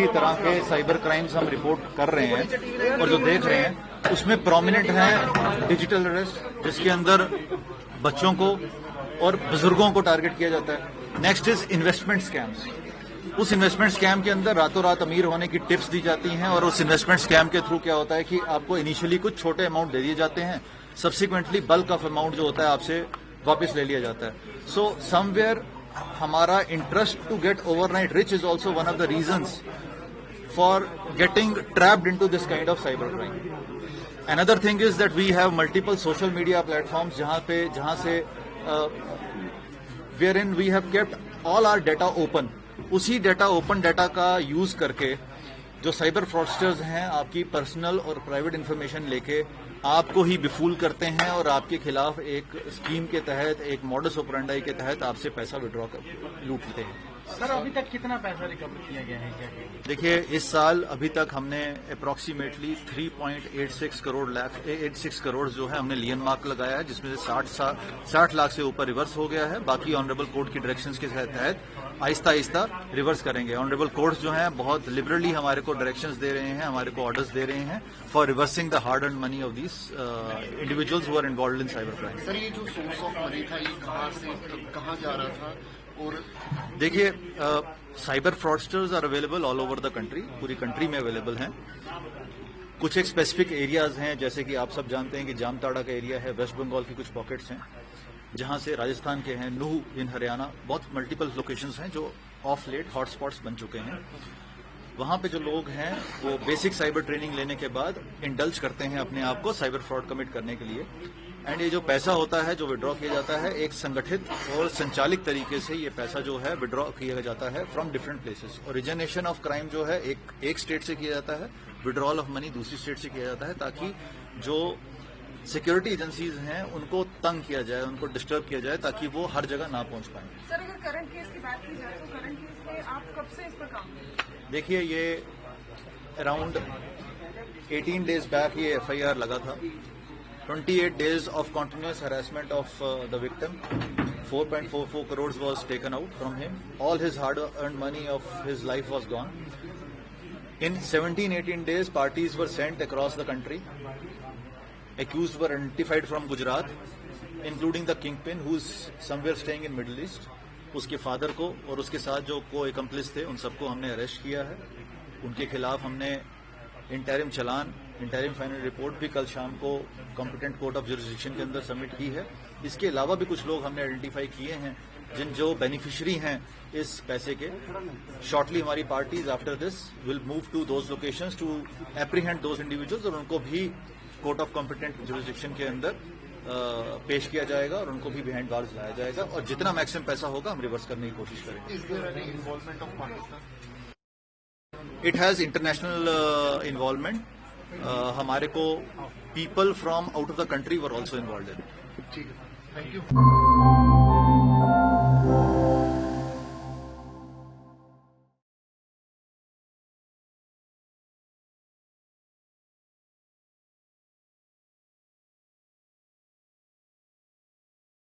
भी तरह के साइबर क्राइम्स हम रिपोर्ट कर रहे हैं और जो देख रहे हैं उसमें प्रोमिनेंट है डिजिटल अरेस्ट, जिसके अंदर बच्चों को और बुजुर्गों को टारगेट किया जाता है। Next is investment scams. उस इन्वेस्टमेंट स्कैम के अंदर रातों रात अमीर होने की टिप्स दी जाती हैं और उस इन्वेस्टमेंट स्कैम के थ्रू क्या होता है कि आपको इनिशियली कुछ छोटे अमाउंट दे दिए जाते हैं, सब्सिक्वेंटली बल्क ऑफ अमाउंट जो होता है आपसे वापस ले लिया जाता है। सो समवेयर हमारा interest to get overnight rich is also one of the reasons for getting trapped into this kind of cyber crime. Another thing is that we have multiple social media platforms जहां से where in we have kept all our data open. उसी open data का use करके जो cyber fraudsters हैं आपकी personal और private information लेके आपको ही बेफूल करते हैं और आपके खिलाफ एक स्कीम के तहत, एक मॉडस ऑपरेंडाई के तहत आपसे पैसा विड्रॉ कर लूटते हैं। सर अभी तक कितना पैसा रिकवर किया गया है? क्या देखिए, इस साल अभी तक हमने अप्रोक्सीमेटली 3.86 करोड़ जो है हमने लियन मार्क लगाया है, जिसमें से 60 लाख से ऊपर रिवर्स हो गया है। बाकी ऑनरेबल कोर्ट की डायरेक्शंस के तहत आहिस्ता आहिस्ता रिवर्स करेंगे। ऑनरेबल कोर्ट्स जो हैं बहुत लिबरली हमारे को डायरेक्शंस दे रहे हैं, हमारे को ऑर्डर्स दे रहे हैं for reversing the hard earned money of these individuals who are involved in cyber crime. Sir, ये जो सोर्स ऑफ मनी था ये कहाँ से कहाँ जा रहा था? और देखिए, cyber fraudsters are available all over the country, पूरी कंट्री में अवेलेबल हैं। कुछ एक स्पेसिफिक एरियाज हैं, जैसे कि आप सब जानते हैं कि जामताड़ा का एरिया है, वेस्ट बंगाल की कुछ पॉकेट्स हैं, जहां से राजस्थान के हैं, नूह इन हरियाणा, बहुत मल्टीपल लोकेशंस हैं जो ऑफ लेट हॉटस्पॉट्स बन चुके हैं। वहां पे जो लोग हैं वो बेसिक साइबर ट्रेनिंग लेने के बाद इंडल्ज करते हैं अपने आप को साइबर फ्रॉड कमिट करने के लिए। एंड ये जो पैसा होता है जो विड्रॉ किया जाता है, एक संगठित और संचालित तरीके से ये पैसा जो है विड्रॉ किया जाता है from different places. Origination of crime जो है एक स्टेट से किया जाता है, विड्रॉल ऑफ मनी दूसरी स्टेट से किया जाता है, ताकि जो सिक्योरिटी एजेंसीज हैं उनको तंग किया जाए, उनको डिस्टर्ब किया जाए, ताकि वो हर जगह ना पहुंच पाए। सर, अगर करंट केस की बात की जाए तो करंट केस पे आप कब से इस पर काम कर रहे हैं? देखिए, ये अराउंड 18 डेज बैक ये FIR लगा था। 28 days of continuous harassment of the victim. 4.44 crores was taken out from him. All his hard-earned money of his life was gone. In 17-18 days, parties were sent across the country. Accused were identified from Gujarat, including the kingpin, who's somewhere staying in Middle East. उसके father को और उसके साथ जो को-एक्म्प्लिस थे, उन सबको हमने अरेस्ट किया है। उनके खिलाफ हमने इंटरिम चलान, इंटरिम फाइनल रिपोर्ट भी कल शाम को कॉम्पिटेंट कोर्ट ऑफ जुरिसडिक्शन के अंदर सबमिट की है। इसके अलावा भी कुछ लोग हमने आइडेंटिफाई किए हैं जो बेनिफिशियरी हैं इस पैसे के। शॉर्टली हमारी parties after this will move to those locations to apprehend those individuals और उनको भी कोर्ट ऑफ कॉम्पिटेंट जुरिसडिक्शन के अंदर पेश किया जाएगा और उनको भी बिहाइंड बार्स लाया जाएगा और जितना मैक्सिमम पैसा होगा हम रिवर्स करने की कोशिश करेंगे। Is there any involvement of Pakistan? It has international involvement. हमारे को people from out of the country were also involved in. ठीक है, थैंक यू।